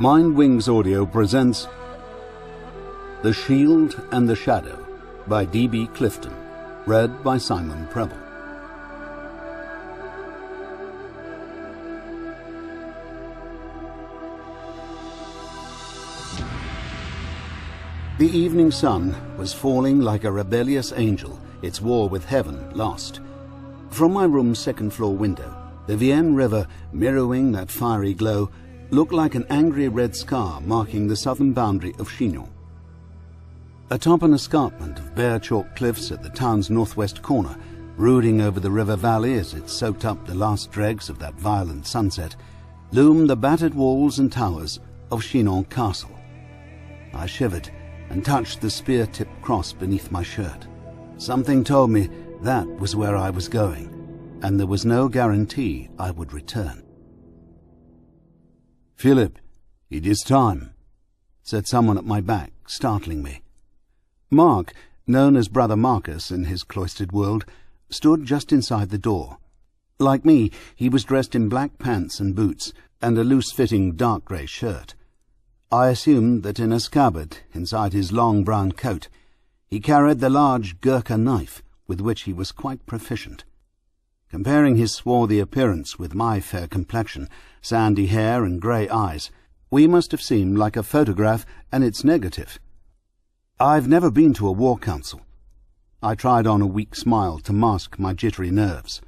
Mind Wings Audio presents The Shield and the Shadow by D.B. Clifton, read by Simon Preble. The evening sun was falling like a rebellious angel, its war with heaven lost. From my room's second-floor window, the Vienne River, mirroring that fiery glow, looked like an angry red scar marking the southern boundary of Chinon. Atop an escarpment of bare chalk cliffs at the town's northwest corner, brooding over the river valley as it soaked up the last dregs of that violent sunset, loomed the battered walls and towers of Chinon Castle. I shivered and touched the spear-tipped cross beneath my shirt. Something told me that was where I was going, and there was no guarantee I would return. "Philip, it is time," said someone at my back, startling me. Mark, known as Brother Marcus in his cloistered world, stood just inside the door. Like me, he was dressed in black pants and boots, and a loose-fitting dark grey shirt. I assumed that in a scabbard inside his long brown coat, he carried the large Gurkha knife with which he was quite proficient. Comparing his swarthy appearance with my fair complexion, sandy hair and grey eyes, we must have seemed like a photograph and its negative. "I've never been to a war council." I tried on a weak smile to mask my jittery nerves.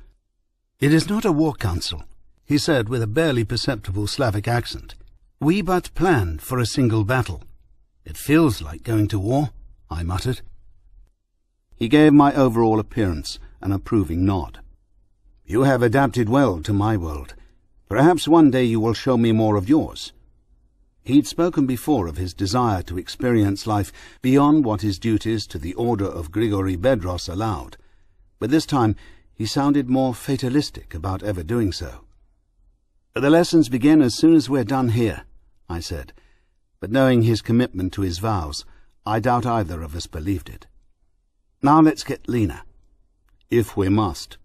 "It is not a war council," he said with a barely perceptible Slavic accent. "We but planned for a single battle." "It feels like going to war," I muttered. He gave my overall appearance an approving nod. "You have adapted well to my world. Perhaps one day you will show me more of yours." He'd spoken before of his desire to experience life beyond what his duties to the order of Grigory Bedros allowed, but this time he sounded more fatalistic about ever doing so. "The lessons begin as soon as we're done here," I said, but knowing his commitment to his vows, I doubt either of us believed it. "Now let's get Lena." "If we must."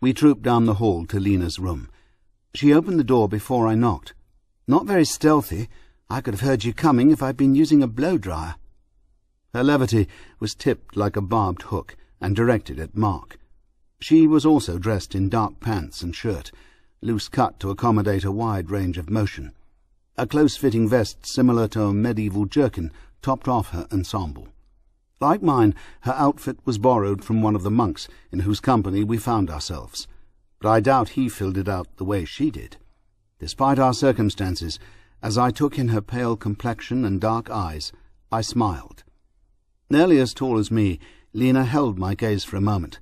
We trooped down the hall to Lena's room. She opened the door before I knocked. "Not very stealthy. I could have heard you coming if I'd been using a blow-dryer." Her levity was tipped like a barbed hook and directed at Mark. She was also dressed in dark pants and shirt, loose cut to accommodate a wide range of motion. A close-fitting vest similar to a medieval jerkin topped off her ensemble. Like mine, her outfit was borrowed from one of the monks in whose company we found ourselves, but I doubt he filled it out the way she did. Despite our circumstances, as I took in her pale complexion and dark eyes, I smiled. Nearly as tall as me, Lena held my gaze for a moment,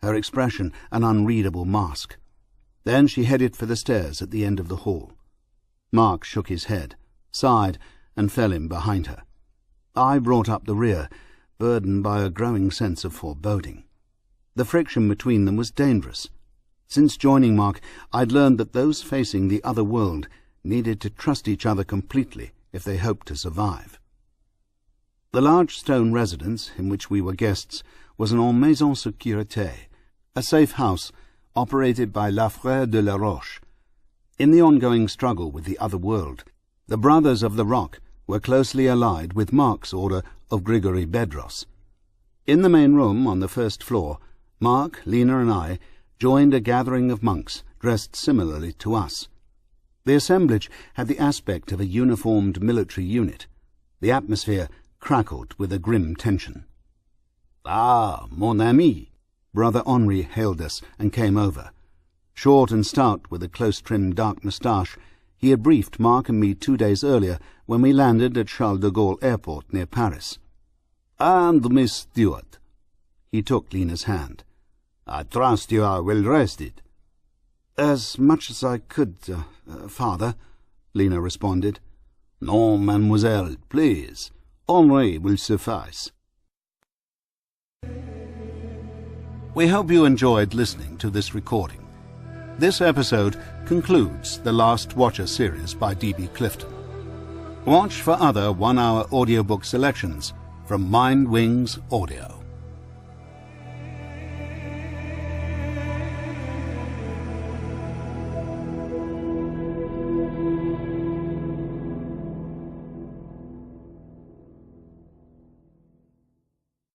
her expression an unreadable mask. Then she headed for the stairs at the end of the hall. Mark shook his head, sighed, and fell in behind her. I brought up the rear, burdened by a growing sense of foreboding. The friction between them was dangerous. Since joining Mark, I'd learned that those facing the other world needed to trust each other completely if they hoped to survive. The large stone residence in which we were guests was an en maison sécurité, a safe house operated by La Frère de la Roche. In the ongoing struggle with the other world, the Brothers of the Rock were closely allied with Mark's order of Grigory Bedros. In the main room on the first floor, Mark, Lena and I joined a gathering of monks dressed similarly to us. The assemblage had the aspect of a uniformed military unit. The atmosphere crackled with a grim tension. "Ah, mon ami!" Brother Henri hailed us and came over. Short and stout with a close-trimmed dark moustache, he had briefed Mark and me 2 days earlier when we landed at Charles de Gaulle Airport near Paris. "And Miss Stewart." He took Lena's hand. "I trust you are well rested." "As much as I could, Father," Lena responded. "No, mademoiselle, please. Henri will suffice." We hope you enjoyed listening to this recording. This episode concludes the Last Watcher series by D.B. Clifton. Watch for other one-hour audiobook selections from Mind Wings Audio.